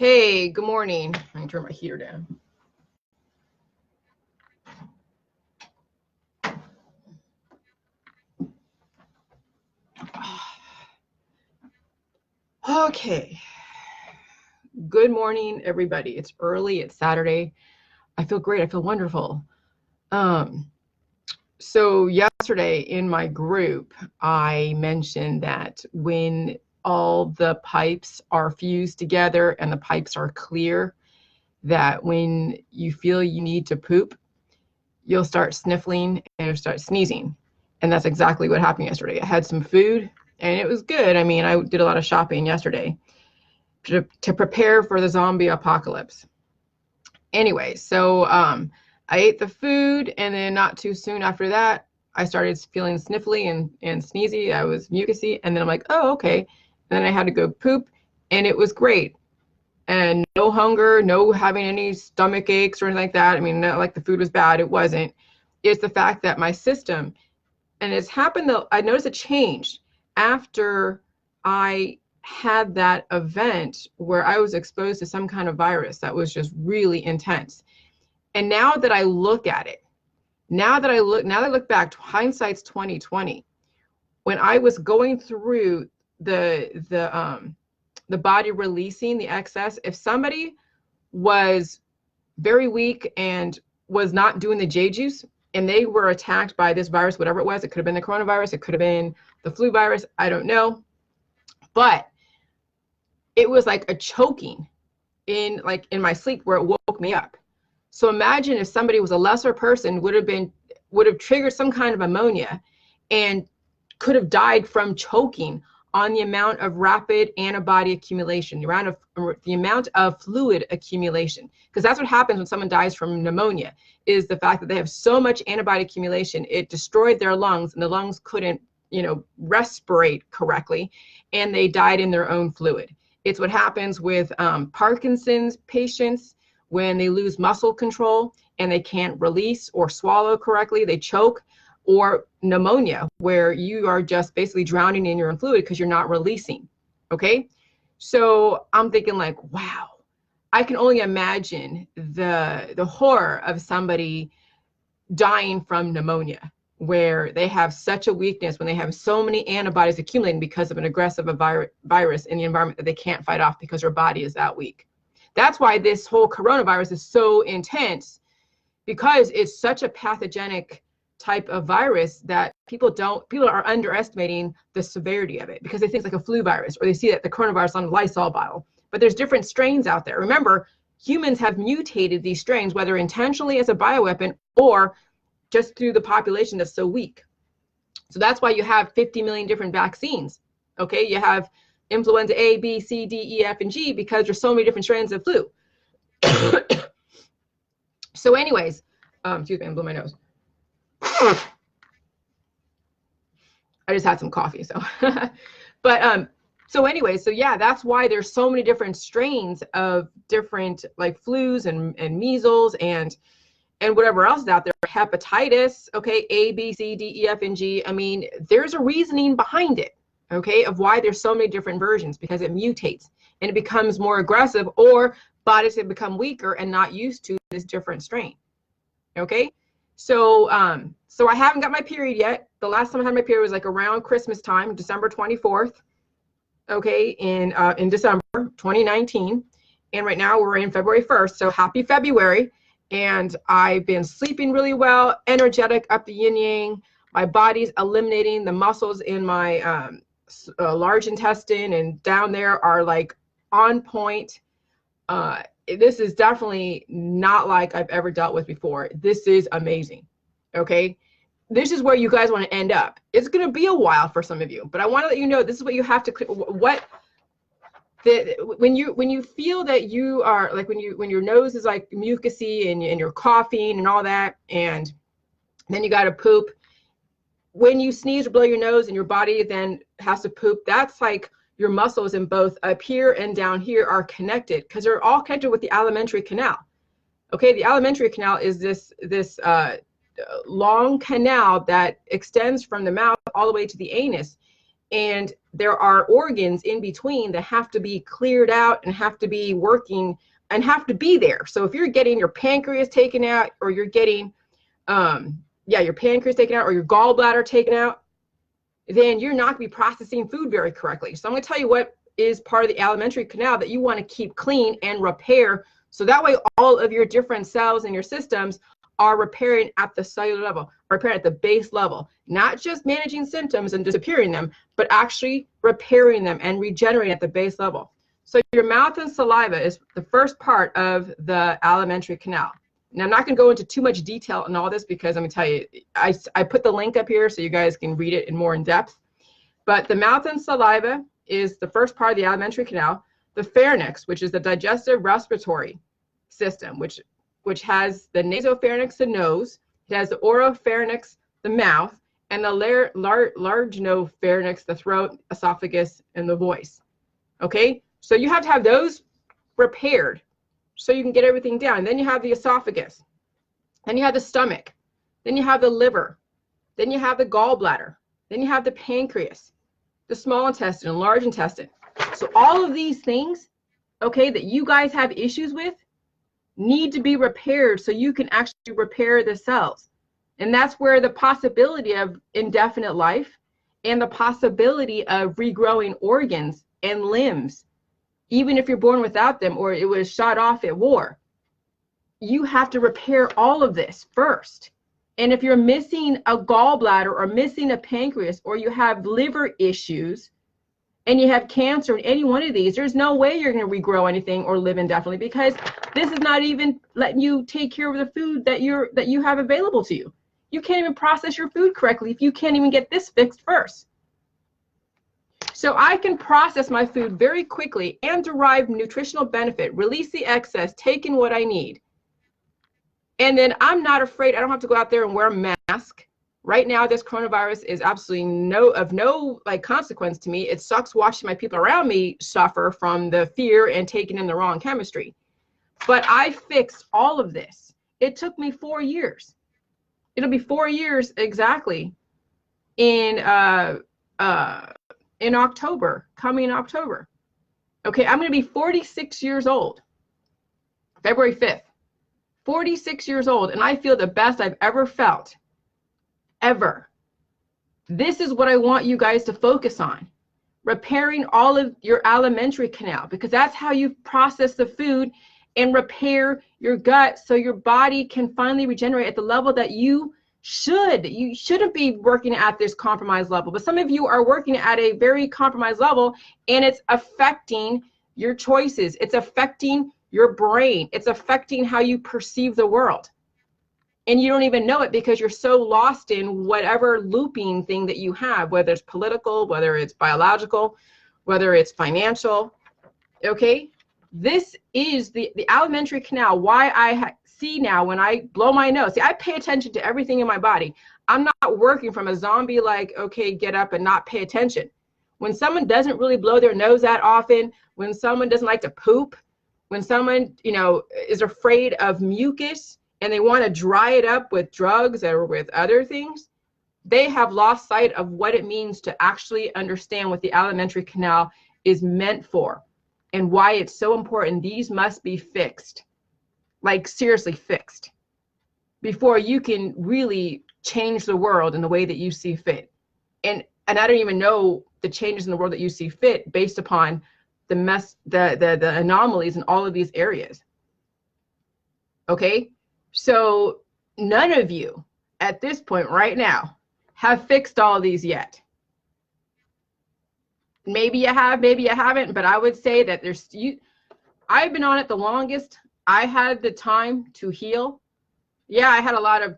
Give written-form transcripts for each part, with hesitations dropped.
Hey, good morning. I can turn my heater down. Okay. Good morning, everybody. It's early. It's Saturday. I feel great. I feel wonderful. So yesterday in my group, I mentioned that when all the pipes are fused together and the pipes are clear, that when you feel you need to poop, you'll start sniffling and you'll start sneezing. And that's exactly what happened yesterday. I had some food and it was good. I mean, I did a lot of shopping yesterday to prepare for the zombie apocalypse. Anyway, so I ate the food, and then not too soon after that, I started feeling sniffly and sneezy. I was mucusy, and then I'm like, oh, okay. And then I had to go poop, and it was great. And no hunger, no having any stomach aches or anything like that. I mean, not like the food was bad. It wasn't. It's the fact that my system, and it's happened though, I noticed a change after I had that event where I was exposed to some kind of virus that was just really intense. And now that I look at it, now that I look back, hindsight's 2020. When I was going through the body releasing the excess, if somebody was very weak and was not doing the J juice and they were attacked by this virus, whatever it was, it could have been the coronavirus, it could have been the flu virus, I don't know. But it was like a choking in my sleep where it woke me up. So imagine if somebody was a lesser person, would have triggered some kind of pneumonia and could have died from choking on the amount of rapid antibody accumulation, the amount of fluid accumulation. Because that's what happens when someone dies from pneumonia, is the fact that they have so much antibody accumulation, it destroyed their lungs, and the lungs couldn't, respirate correctly, and they died in their own fluid. It's what happens with Parkinson's patients when they lose muscle control and they can't release or swallow correctly, they choke, or pneumonia, where you are just basically drowning in your own fluid because you're not releasing. Okay. So I'm thinking like, wow, I can only imagine the horror of somebody dying from pneumonia, where they have such a weakness, when they have so many antibodies accumulating because of an aggressive virus in the environment that they can't fight off because their body is that weak. That's why this whole coronavirus is so intense, because it's such a pathogenic type of virus that people are underestimating the severity of it, because they think it's like a flu virus, or they see that the coronavirus on a Lysol bottle. But there's different strains out there. Remember, humans have mutated these strains, whether intentionally as a bioweapon or just through the population that's so weak. So that's why you have 50 million different vaccines. Okay, you have influenza A, B, C, D, E, F, and G, because there's so many different strains of flu. So anyways, excuse me, I'm blowing my nose. I just had some coffee, so. But so anyway, so yeah, that's why there's so many different strains of different like flus and measles and whatever else is out there, hepatitis, okay, A, B, C, D, E, F, and G. I mean, there's a reasoning behind it, okay, of why there's so many different versions, because it mutates and it becomes more aggressive, or bodies have become weaker and not used to this different strain, okay? So so I haven't got my period yet. The last time I had my period was like around Christmas time, December 24th, okay, in December 2019. And right now we're in February 1st, so happy February. And I've been sleeping really well, energetic, up the yin yang. My body's eliminating the muscles in my large intestine, and down there are like on point. This is definitely not like I've ever dealt with before. This is amazing. Okay. This is where you guys want to end up. It's going to be a while for some of you, but I want to let you know this is what you have to, when you feel that you are like, when your nose is like mucusy and you're coughing and all that, and then you got to poop, when you sneeze or blow your nose and your body then has to poop, that's like your muscles in both up here and down here are connected, because they're all connected with the alimentary canal. Okay, the alimentary canal is this long canal that extends from the mouth all the way to the anus. And there are organs in between that have to be cleared out and have to be working and have to be there. So if you're getting your pancreas taken out, or you're getting, your pancreas taken out, or your gallbladder taken out, then you're not going to be processing food very correctly. So I'm going to tell you what is part of the alimentary canal that you want to keep clean and repair. So that way all of your different cells in your systems are repairing at the cellular level, repairing at the base level, not just managing symptoms and disappearing them, but actually repairing them and regenerating at the base level. So your mouth and saliva is the first part of the alimentary canal. Now, I'm not going to go into too much detail on all this because I'm going to tell you, I put the link up here so you guys can read it in more in depth. But the mouth and saliva is the first part of the alimentary canal. The pharynx, which is the digestive respiratory system, which has the nasopharynx, the nose. It has the oropharynx, the mouth, and the larynopharynx, the throat, esophagus, and the voice. Okay, so you have to have those repaired so you can get everything down. And then you have the esophagus, then you have the stomach, then you have the liver, then you have the gallbladder, then you have the pancreas, the small intestine, and large intestine. So all of these things, okay, that you guys have issues with need to be repaired so you can actually repair the cells. And that's where the possibility of indefinite life and the possibility of regrowing organs and limbs, even if you're born without them or it was shot off at war, you have to repair all of this first. And if you're missing a gallbladder or missing a pancreas, or you have liver issues and you have cancer in any one of these, there's no way you're going to regrow anything or live indefinitely, because this is not even letting you take care of the food that you have available to you. You can't even process your food correctly if you can't even get this fixed first. So I can process my food very quickly and derive nutritional benefit, release the excess, take in what I need. And then I'm not afraid. I don't have to go out there and wear a mask. Right now, this coronavirus is absolutely no like consequence to me. It sucks watching my people around me suffer from the fear and taking in the wrong chemistry. But I fixed all of this. It took me 4 years. It'll be 4 years exactly in October, coming in October. Okay, I'm going to be 46 years old, February 5th. 46 years old, and I feel the best I've ever felt, ever. This is what I want you guys to focus on, repairing all of your alimentary canal, because that's how you process the food and repair your gut so your body can finally regenerate at the level that you should. You shouldn't be working at this compromised level, but some of you are working at a very compromised level, and it's affecting your choices. It's affecting your brain. It's affecting how you perceive the world. And you don't even know it because you're so lost in whatever looping thing that you have, whether it's political, whether it's biological, whether it's financial. Okay? This is the alimentary canal. Why I see now when I blow my nose. See, I pay attention to everything in my body. I'm not working from a zombie like, okay, get up and not pay attention. When someone doesn't really blow their nose that often, when someone doesn't like to poop, when someone, is afraid of mucus and they want to dry it up with drugs or with other things, they have lost sight of what it means to actually understand what the alimentary canal is meant for and why it's so important. These must be fixed, like seriously fixed, before you can really change the world in the way that you see fit. And I don't even know the changes in the world that you see fit based upon the anomalies in all of these areas. Okay, so none of you at this point right now have fixed all of these yet. Maybe you have, maybe you haven't, but I would say that I've been on it the longest. I had the time to heal. Yeah, I had a lot of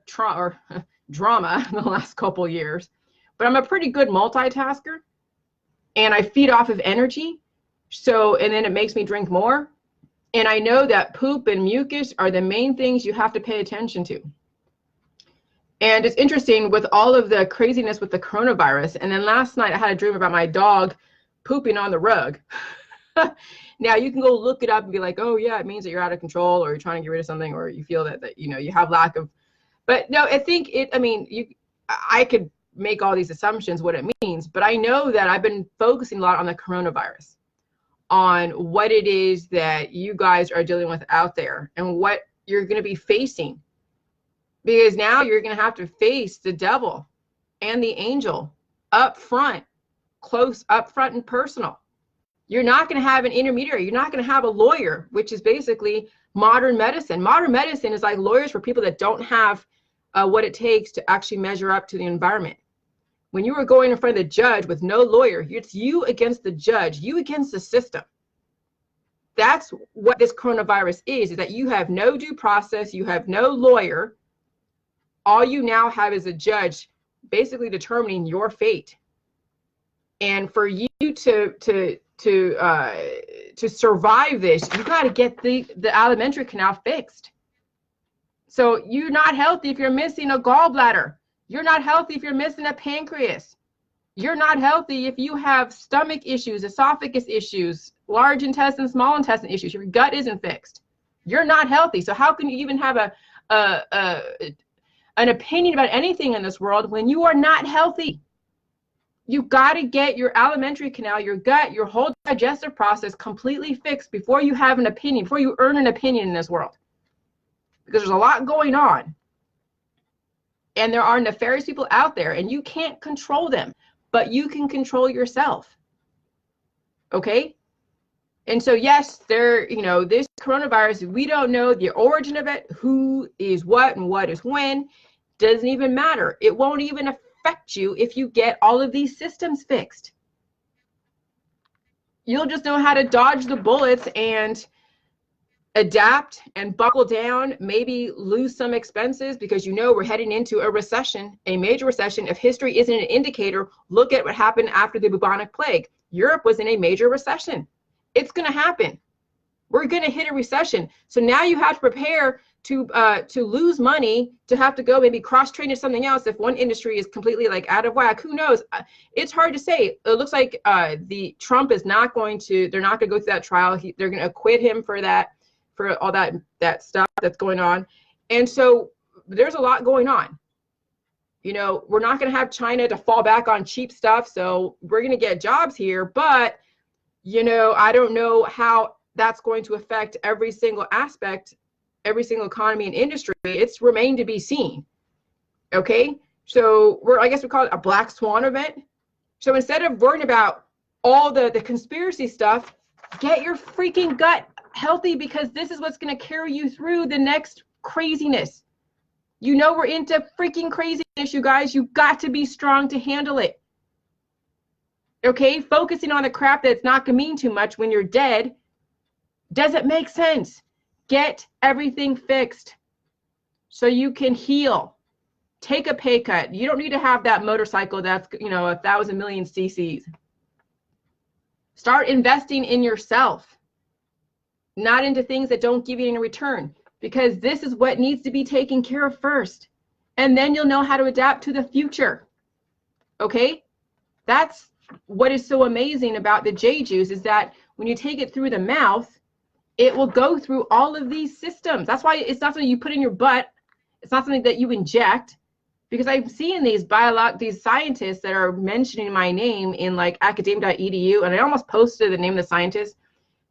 drama in the last couple years, but I'm a pretty good multitasker, and I feed off of energy. So, and then it makes me drink more. And I know that poop and mucus are the main things you have to pay attention to. And it's interesting with all of the craziness with the coronavirus. And then last night I had a dream about my dog pooping on the rug. Now you can go look it up and be like, oh yeah, it means that you're out of control, or you're trying to get rid of something, or you feel that you have lack of, but no, I think I could make all these assumptions what it means, but I know that I've been focusing a lot on the coronavirus, on what it is that you guys are dealing with out there and what you're going to be facing. Because now you're going to have to face the devil and the angel up front, close, up front and personal. You're not going to have an intermediary. You're not going to have a lawyer, which is basically modern medicine. Modern medicine is like lawyers for people that don't have what it takes to actually measure up to the environment. When you are going in front of the judge with no lawyer, it's you against the judge, you against the system. That's what this coronavirus is that you have no due process, you have no lawyer. All you now have is a judge basically determining your fate. And for you to survive this, you got to get the alimentary canal fixed. So you're not healthy if you're missing a gallbladder. You're not healthy if you're missing a pancreas. You're not healthy if you have stomach issues, esophagus issues, large intestine, small intestine issues. Your gut isn't fixed. You're not healthy. So how can you even have an opinion about anything in this world when you are not healthy? You've got to get your alimentary canal, your gut, your whole digestive process completely fixed before you have an opinion, before you earn an opinion in this world. Because there's a lot going on. And there are nefarious people out there, and you can't control them, but you can control yourself. Okay? And so, yes, this coronavirus, we don't know the origin of it, who is what and what is when. Doesn't even matter. It won't even affect you if you get all of these systems fixed. You'll just know how to dodge the bullets and adapt and buckle down, maybe lose some expenses, because we're heading into a recession, a major recession. If history isn't an indicator, look at what happened after the bubonic plague. Europe was in a major recession. It's going to happen. We're going to hit a recession. So now you have to prepare to lose money, to have to go maybe cross-train to something else if one industry is completely like out of whack. Who knows? It's hard to say. It looks like the Trump is not going to, they're not going to go through that trial. They're going to acquit him for that, for all that stuff that's going on. And so there's a lot going on. We're not going to have China to fall back on cheap stuff. So we're going to get jobs here, but I don't know how that's going to affect every single aspect, every single economy and industry. It's remained to be seen. Okay. So I guess we call it a black swan event. So instead of worrying about all the conspiracy stuff, get your freaking gut healthy, because this is what's going to carry you through the next craziness. We're into freaking craziness, you guys. You got to be strong to handle it. Okay, focusing on the crap that's not going to mean too much when you're dead doesn't make sense. Get everything fixed so you can heal. Take a pay cut. You don't need to have that motorcycle that's 1,000 million cc's. Start investing in yourself, not into things that don't give you any return, because this is what needs to be taken care of first. And then you'll know how to adapt to the future. Okay? That's what is so amazing about the J juice, is that when you take it through the mouth, it will go through all of these systems. That's why it's not something you put in your butt. It's not something that you inject, because I'm seeing these scientists that are mentioning my name in like academia.edu, and I almost posted the name of the scientist,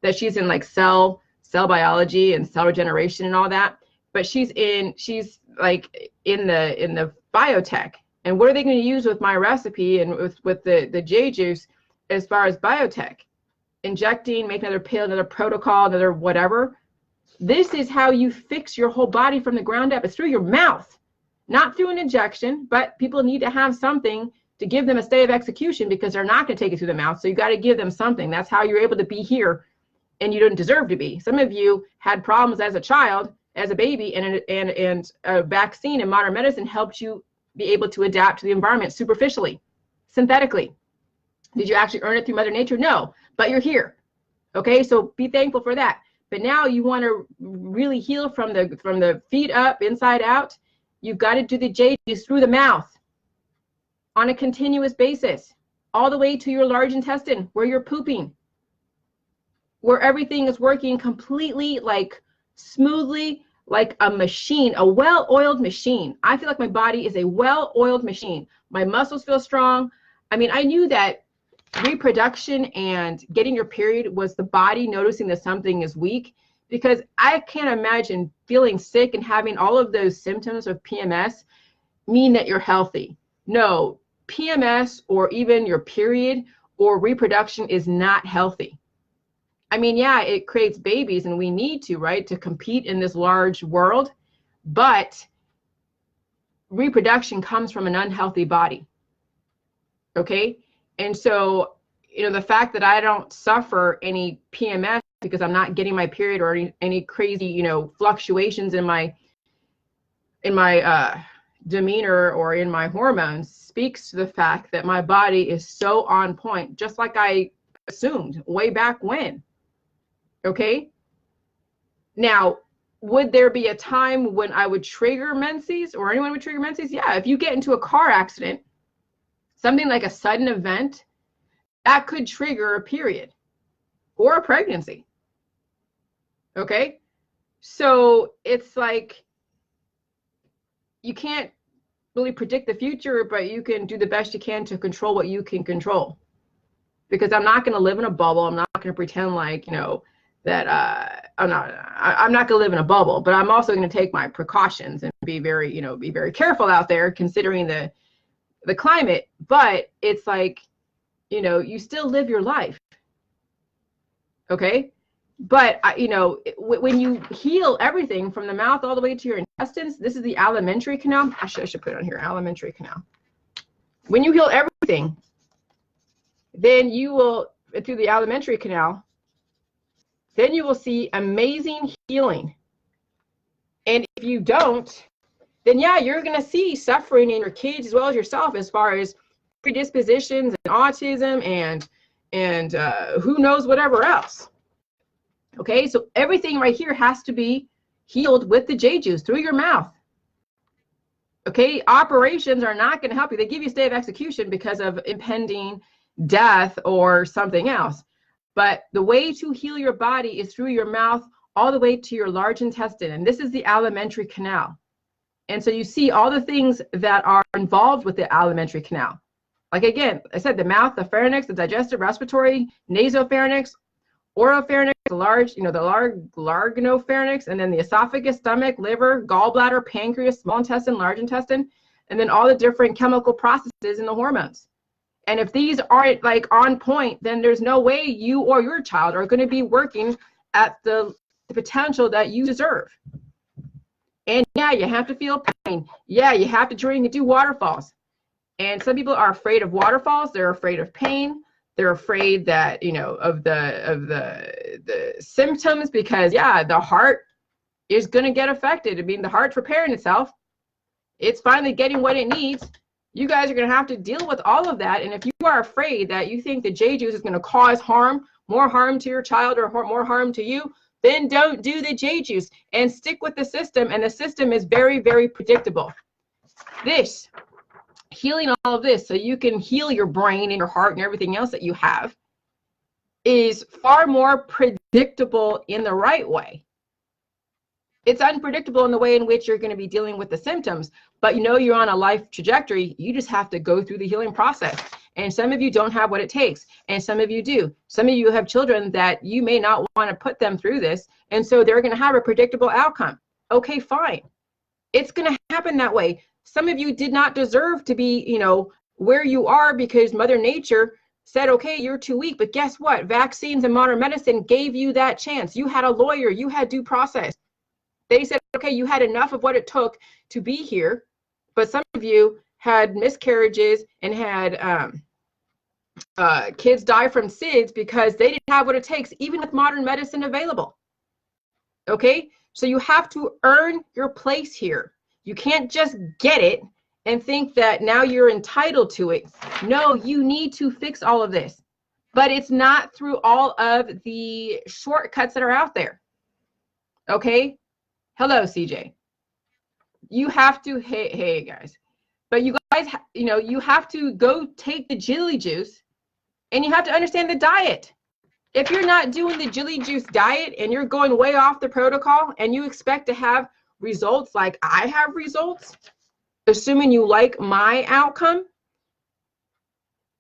that she's in like cell biology and cell regeneration and all that, but she's like in the biotech. And what are they going to use with my recipe and with the J juice as far as biotech? Injecting, make another pill, another protocol, another whatever. This is how you fix your whole body from the ground up. It's through your mouth, not through an injection, but people need to have something to give them a stay of execution, because they're not going to take it through the mouth. So you got to give them something. That's how you're able to be here, and you don't deserve to be. Some of you had problems as a child, as a baby, and a vaccine in modern medicine helped you be able to adapt to the environment superficially, synthetically. Did you actually earn it through Mother Nature? No, but you're here. Okay, so be thankful for that. But now you want to really heal from the feet up, inside out. You've got to do the J juice through the mouth on a continuous basis, all the way to your large intestine where you're pooping, where everything is working completely like smoothly, like a machine, a well-oiled machine. I feel like my body is a well-oiled machine. My muscles feel strong. I mean, I knew that reproduction and getting your period was the body noticing that something is weak, because I can't imagine feeling sick and having all of those symptoms of PMS mean that you're healthy. No, PMS or even your period or reproduction is not healthy. I mean, yeah, it creates babies and we need to, right, to compete in this large world, but reproduction comes from an unhealthy body. Okay. And so, the fact that I don't suffer any PMS because I'm not getting my period or any crazy, fluctuations in my demeanor or in my hormones speaks to the fact that my body is so on point, just like I assumed way back when. Okay. Now, would there be a time when I would trigger menses or anyone would trigger menses? Yeah. If you get into a car accident, something like a sudden event, that could trigger a period or a pregnancy. Okay. So it's like, you can't really predict the future, but you can do the best you can to control what you can control. Because I'm not going to live in a bubble. I'm not going to pretend like, that I'm not going to live in a bubble, but I'm also going to take my precautions and be very careful out there considering the climate. But it's like, you still live your life. Okay. But, when you heal everything from the mouth all the way to your intestines, this is the alimentary canal. I should put it on here, alimentary canal. When you heal everything, then you will, through the alimentary canal, then you will see amazing healing. And if you don't, then yeah, you're going to see suffering in your kids as well as yourself, as far as predispositions and autism and who knows whatever else. Okay, so everything right here has to be healed with the J juice through your mouth. Okay, operations are not going to help you. They give you a stay of execution because of impending death or something else. But the way to heal your body is through your mouth all the way to your large intestine. And this is the alimentary canal. And so you see all the things that are involved with the alimentary canal. Like, again, I said the mouth, the pharynx, the digestive, respiratory, nasopharynx, oropharynx, the large, the larynopharynx, and then the esophagus, stomach, liver, gallbladder, pancreas, small intestine, large intestine, and then all the different chemical processes in the hormones. And if these aren't like on point, then there's no way you or your child are going to be working at the potential that you deserve. And yeah, you have to feel pain. Yeah, you have to drink and do waterfalls. And some people are afraid of waterfalls. They're afraid of pain. They're afraid that, of the symptoms, because yeah, the heart is going to get affected. I mean, the heart's repairing itself. It's finally getting what it needs. You guys are going to have to deal with all of that. And if you are afraid that you think the J juice is going to cause harm, more harm to your child or more harm to you, then don't do the J juice and stick with the system. And the system is very, very predictable. This healing all of this so you can heal your brain and your heart and everything else that you have is far more predictable in the right way. It's unpredictable in the way in which you're going to be dealing with the symptoms, but you're on a life trajectory. You just have to go through the healing process. And some of you don't have what it takes, and some of you do. Some of you have children that you may not want to put them through this, and so they're going to have a predictable outcome. Okay, fine. It's going to happen that way. Some of you did not deserve to be, where you are because Mother Nature said, okay, you're too weak. But guess what? Vaccines and modern medicine gave you that chance. You had a lawyer. You had due process. They said, okay, you had enough of what it took to be here. But some of you had miscarriages and had kids die from SIDS because they didn't have what it takes, even with modern medicine available. Okay? So you have to earn your place here. You can't just get it and think that now you're entitled to it. No, you need to fix all of this. But it's not through all of the shortcuts that are out there. Okay? Hello, CJ. You have to, hey guys. But you guys, you have to go take the Jilly juice and you have to understand the diet. If you're not doing the Jilly Juice diet and you're going way off the protocol and you expect to have results like I have results, assuming you like my outcome,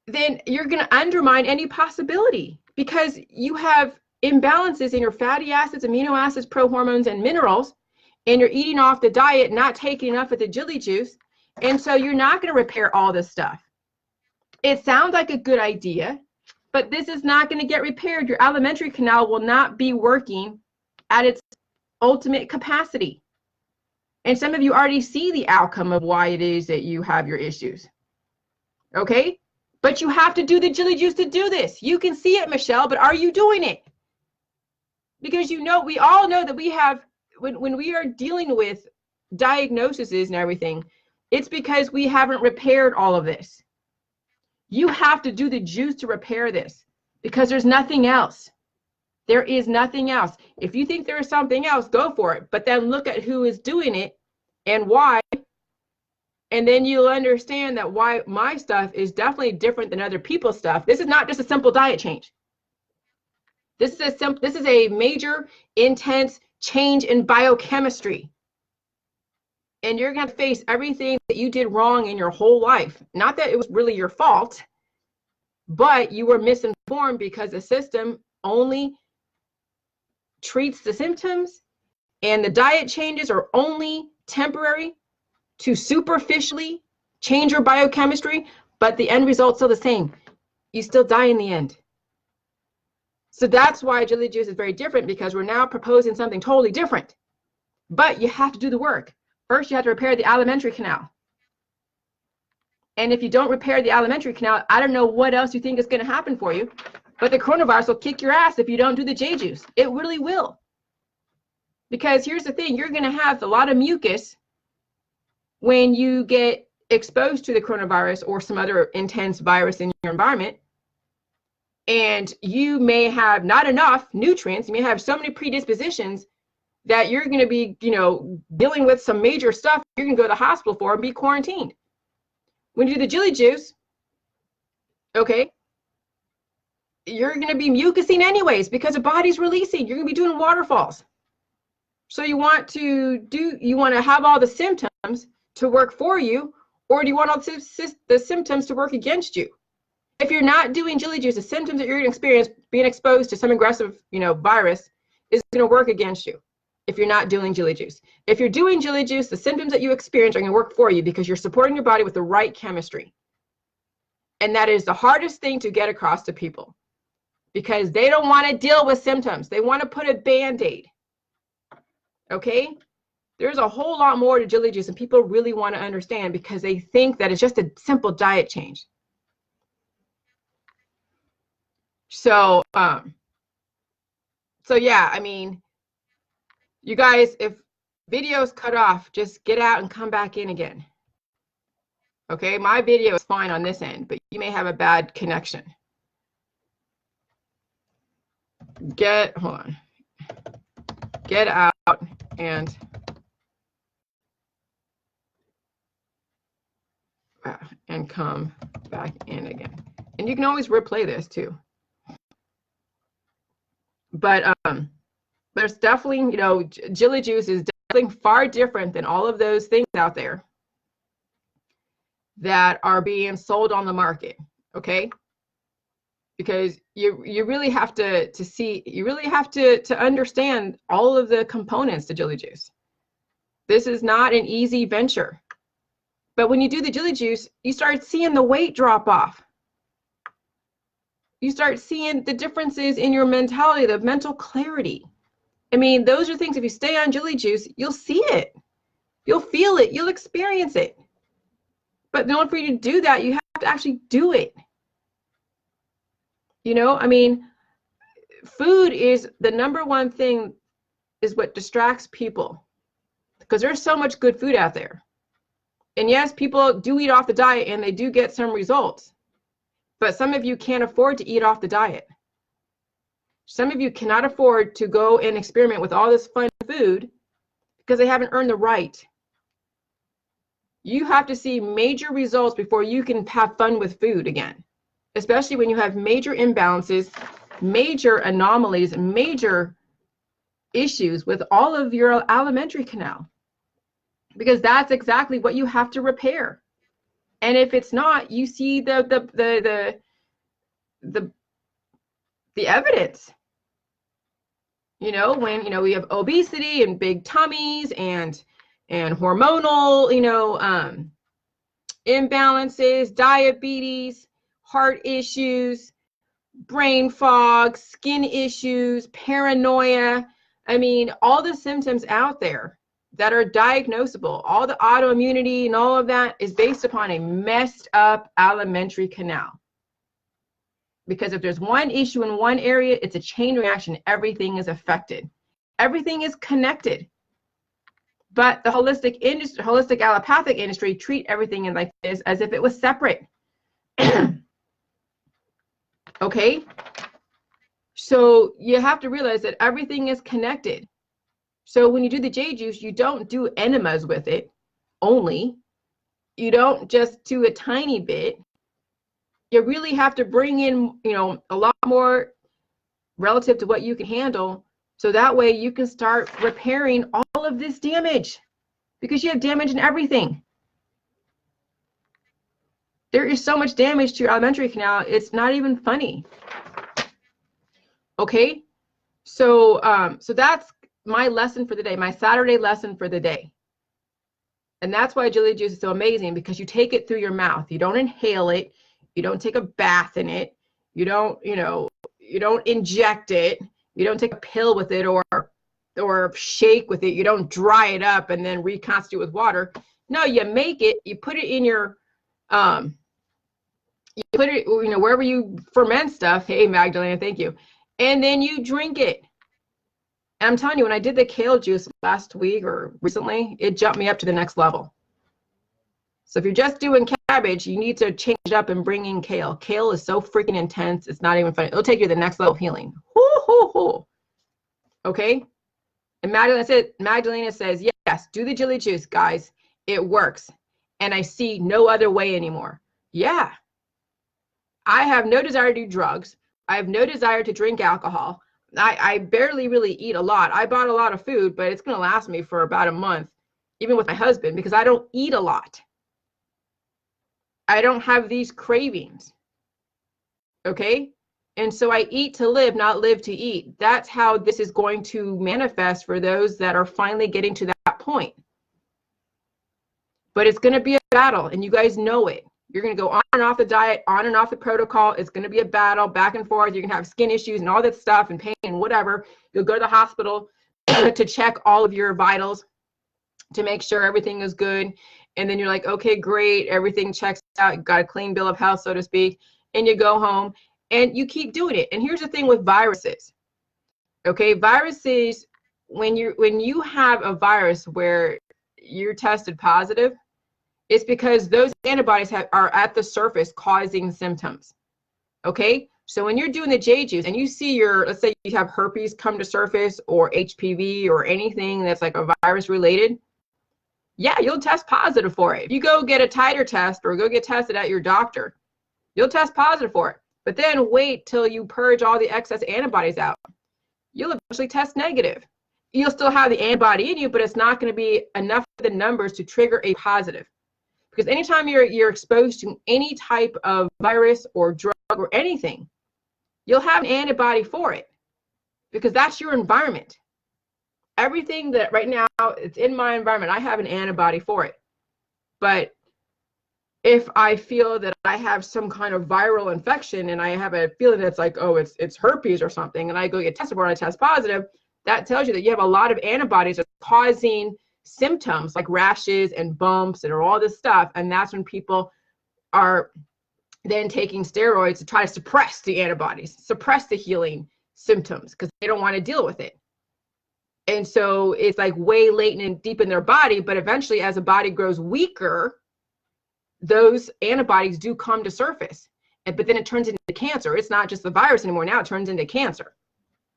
then you're going to undermine any possibility because you have imbalances in your fatty acids, amino acids, prohormones, and minerals, and you're eating off the diet, not taking enough of the Jilly Juice, and so you're not going to repair all this stuff. It sounds like a good idea, but this is not going to get repaired. Your alimentary canal will not be working at its ultimate capacity. And some of you already see the outcome of why it is that you have your issues. Okay? But you have to do the Jilly Juice to do this. You can see it, Michelle, but are you doing it? Because you know, we all know that we have, when we are dealing with diagnoses and everything, it's because we haven't repaired all of this. You have to do the juice to repair this because there's nothing else. There is nothing else. If you think there is something else, go for it. But then look at who is doing it and why. And then you'll understand that why my stuff is definitely different than other people's stuff. This is not just a simple diet change. This is a major, intense change in biochemistry. And you're going to face everything that you did wrong in your whole life. Not that it was really your fault, but you were misinformed because the system only treats the symptoms, and the diet changes are only temporary to superficially change your biochemistry, but the end result's still the same. You still die in the end. So that's why Jilly Juice is very different, because we're now proposing something totally different. But you have to do the work. First, you have to repair the alimentary canal. And if you don't repair the alimentary canal, I don't know what else you think is going to happen for you, but the coronavirus will kick your ass if you don't do the J Juice. It really will. Because here's the thing, you're going to have a lot of mucus when you get exposed to the coronavirus or some other intense virus in your environment. And you may have not enough nutrients. You may have so many predispositions that you're going to be, dealing with some major stuff you're going to go to the hospital for and be quarantined. When you do the Jilly Juice, okay, you're going to be mucusing anyways because the body's releasing. You're going to be doing waterfalls. So you want to have all the symptoms to work for you, or do you want all the symptoms to work against you? If you're not doing Jilly Juice, the symptoms that you're going to experience being exposed to some aggressive, virus is going to work against you if you're not doing Jilly Juice. If you're doing Jilly Juice, the symptoms that you experience are going to work for you because you're supporting your body with the right chemistry. And that is the hardest thing to get across to people because they don't want to deal with symptoms. They want to put a Band-Aid. Okay? There's a whole lot more to Jilly Juice, and people really want to understand because they think that it's just a simple diet change. So yeah, I mean, you guys, if video's cut off, just get out and come back in again. Okay, my video is fine on this end, but you may have a bad connection. Get out and come back in again. And you can always replay this too. But there's definitely, Jilly Juice is definitely far different than all of those things out there that are being sold on the market, okay? Because you really have to see, you really have to understand all of the components to Jilly Juice. This is not an easy venture. But when you do the Jilly Juice, you start seeing the weight drop off. You start seeing the differences in your mentality, the mental clarity. I mean, those are things, if you stay on Jilly Juice, you'll see it. You'll feel it. You'll experience it. But in order for you to do that, you have to actually do it. I mean, food is the number one thing, is what distracts people. Because there's so much good food out there. And yes, people do eat off the diet and they do get some results. But some of you can't afford to eat off the diet. Some of you cannot afford to go and experiment with all this fun food because they haven't earned the right. You have to see major results before you can have fun with food again, especially when you have major imbalances major anomalies, major issues with all of your alimentary canal, because that's exactly what you have to repair. And if it's not, you see the evidence. You know, when, you know, we have obesity and big tummies and hormonal, you know, imbalances, diabetes, heart issues, brain fog, skin issues, paranoia. I mean, all the symptoms out there that are diagnosable, all the autoimmunity and all of that is based upon a messed up alimentary canal. Because if there's one issue in one area, it's a chain reaction. Everything is affected. Everything is connected. But the holistic industry, holistic allopathic industry, treat everything in like this as if it was separate. Okay? So you have to realize that everything is connected. So when you do the J juice, you don't do enemas with it only. You don't just do a tiny bit. You really have to bring in, you know, a lot more relative to what you can handle. So that way you can start repairing all of this damage, because you have damage in everything. There is so much damage to your alimentary canal, it's not even funny. Okay, so so that's my lesson for the day, my Saturday lesson for the day. And that's why Jilly juice is so amazing, because you take it through your mouth. You don't inhale it. You don't take a bath in it. You don't, you know, you don't inject it. You don't take a pill with it or shake with it. You don't dry it up and then reconstitute with water. No, you make it, you put it in your, you put it, you know, wherever you ferment stuff. Hey, Magdalena, thank you. And then you drink it. And I'm telling you, when I did the kale juice last week or recently, it jumped me up to the next level. So if you're just doing cabbage, you need to change it up and bring in kale. Kale is so freaking intense. It's not even funny. It'll take you to the next level of healing. Okay? And Magdalena says, yes, do the Jilly juice, guys. It works. And I see no other way anymore. Yeah. I have no desire to do drugs. I have no desire to drink alcohol. I barely really eat a lot. I bought a lot of food, but it's going to last me for about a month, even with my husband, because I don't eat a lot. I don't have these cravings. Okay? And so I eat to live, not live to eat. That's how this is going to manifest for those that are finally getting to that point. But it's going to be a battle, and you guys know it. You're going to go on and off the diet, on and off the protocol. It's going to be a battle, back and forth. You're going to have skin issues and all that stuff and pain and whatever. You'll go to the hospital to check all of your vitals to make sure everything is good. And then you're like, okay, great. Everything checks out. You've got a clean bill of health, so to speak. And you go home and you keep doing it. And here's the thing with viruses. Okay, viruses, when you have a virus where you're tested positive, it's because those antibodies are at the surface causing symptoms. Okay, so when you're doing the J juice and you see let's say you have herpes come to surface or HPV or anything that's like a virus related, yeah, you'll test positive for it. If you go get a titer test or go get tested at your doctor, you'll test positive for it. But then wait till you purge all the excess antibodies out. You'll eventually test negative. You'll still have the antibody in you, but it's not going to be enough of the numbers to trigger a positive. Because anytime you're exposed to any type of virus or drug or anything, you'll have an antibody for it, because that's your environment. Everything that right now it's in my environment, I have an antibody for it. But if I feel that I have some kind of viral infection and I have a feeling that's like, oh, it's herpes or something, and I go get tested for it and I test positive, that tells you that you have a lot of antibodies that's causing symptoms like rashes and bumps and all this stuff. And that's when people are then taking steroids to try to suppress the antibodies, suppress the healing symptoms, because they don't want to deal with it. And so it's like way latent and deep in their body, but eventually as the body grows weaker, those antibodies do come to surface. But then it turns into cancer. It's not just the virus anymore. Now it turns into cancer.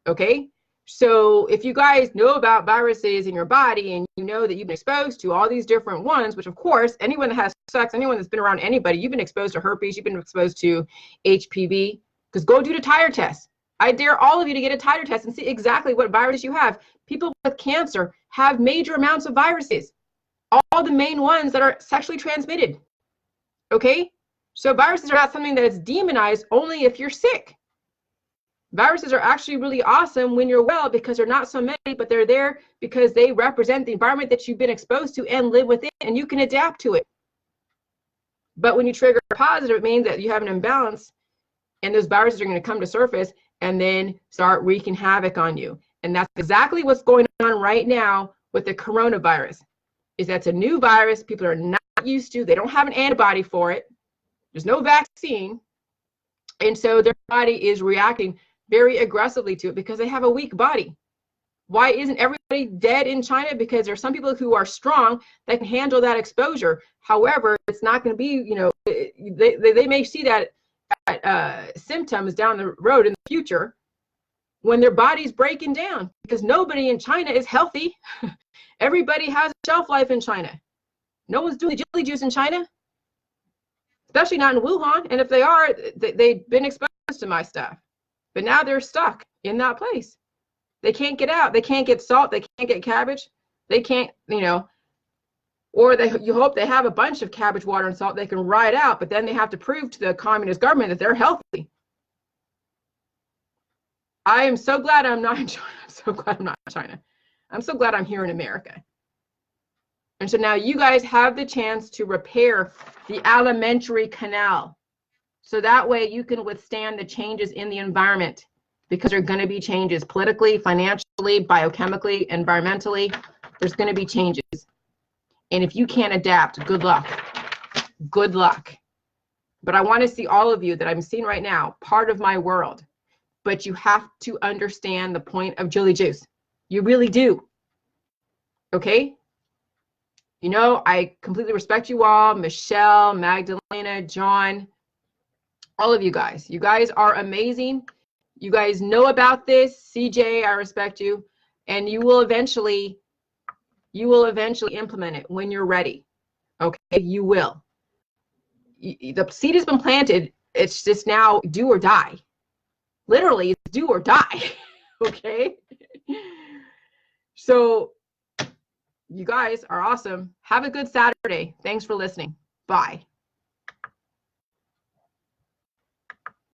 Okay? So if you guys know about viruses in your body and you know that you've been exposed to all these different ones, which of course, anyone that has sex, anyone that's been around anybody, you've been exposed to herpes, you've been exposed to HPV, because go do the titer test. I dare all of you to get a titer test and see exactly what virus you have. People with cancer have major amounts of viruses, all the main ones that are sexually transmitted. Okay? So viruses are not something that is demonized only if you're sick. Viruses are actually really awesome when you're well because they're not so many, but they're there because they represent the environment that you've been exposed to and live within, and you can adapt to it. But when you trigger positive, it means that you have an imbalance, and those viruses are going to come to surface and then start wreaking havoc on you. And that's exactly what's going on right now with the coronavirus. Is that's a new virus people are not used to. They don't have an antibody for it. There's no vaccine. And so their body is reacting very aggressively to it because they have a weak body. Why isn't everybody dead in China? Because there's some people who are strong that can handle that exposure. However, it's not going to be, you know, they may see that symptoms down the road in the future when their body's breaking down, because nobody in China is healthy. Everybody has a shelf life in China. No one's doing the Jilly juice in China, especially not in Wuhan. And if they are, they've been exposed to my stuff. But now they're stuck in that place. They can't get out. They can't get salt. They can't get cabbage. They can't, you know, or you hope they have a bunch of cabbage, water, and salt they can ride out, but then they have to prove to the communist government that they're healthy. I am so glad I'm not in China. I'm so glad I'm not in China. I'm so glad I'm here in America. And so now you guys have the chance to repair the alimentary canal. So that way you can withstand the changes in the environment, because there are going to be changes politically, financially, biochemically, environmentally. There's going to be changes. And if you can't adapt, good luck. Good luck. But I want to see all of you that I'm seeing right now, part of my world. But you have to understand the point of Jilly Juice. You really do. Okay? You know, I completely respect you all. Michelle, Magdalena, John, all of you guys. You guys are amazing. You guys know about this. CJ, I respect you. And you will eventually implement it when you're ready. Okay? You will. The seed has been planted. It's just now do or die. Literally, it's do or die. Okay? So you guys are awesome. Have a good Saturday. Thanks for listening. Bye.